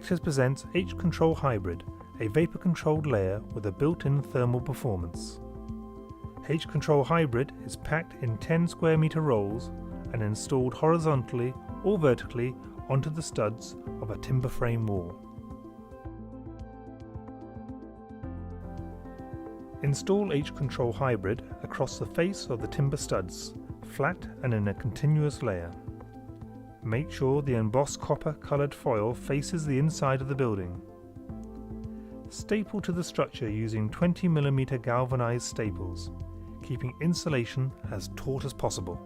ACTIS presents H-Control Hybrid, a vapor-controlled layer with a built-in thermal performance. H-Control Hybrid is packed in 10 square meter rolls and installed horizontally or vertically onto the studs of a timber frame wall. Install H-Control Hybrid across the face of the timber studs, flat and in a continuous layer. Make sure the embossed copper coloured foil faces the inside of the building. Staple to the structure using 20mm galvanized staples, keeping insulation as taut as possible.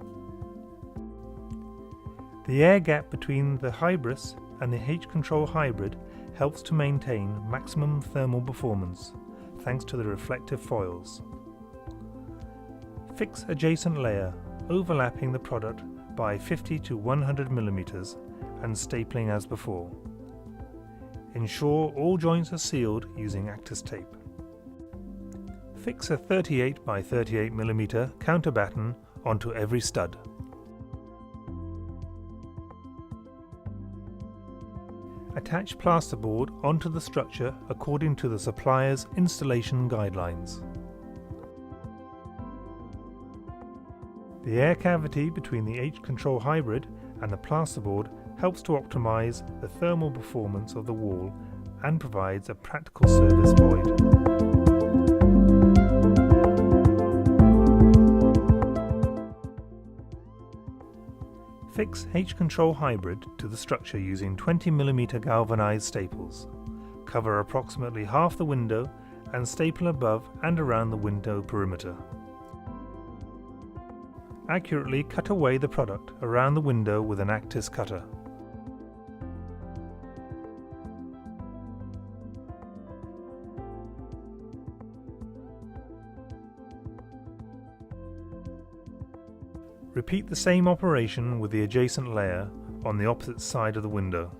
The air gap between the Hybris and the H-Control Hybrid helps to maintain maximum thermal performance, thanks to the reflective foils. Fix adjacent layer, overlapping the product by 50 to 100mm and stapling as before. Ensure all joints are sealed using ACTIS tape. Fix a 38 by 38mm counter batten onto every stud. Attach plasterboard onto the structure according to the supplier's installation guidelines. The air cavity between the H-Control Hybrid and the plasterboard helps to optimize the thermal performance of the wall and provides a practical service void. Fix H-Control Hybrid to the structure using 20mm galvanized staples. Cover approximately half the window and staple above and around the window perimeter. Accurately cut away the product around the window with an ACTIS cutter. Repeat the same operation with the adjacent layer on the opposite side of the window.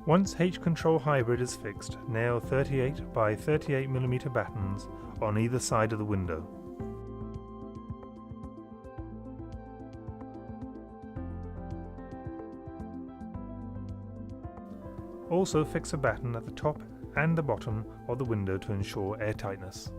Once H-Control Hybrid is fixed, nail 38 by 38mm battens on either side of the window. Also fix a batten at the top and the bottom of the window to ensure airtightness.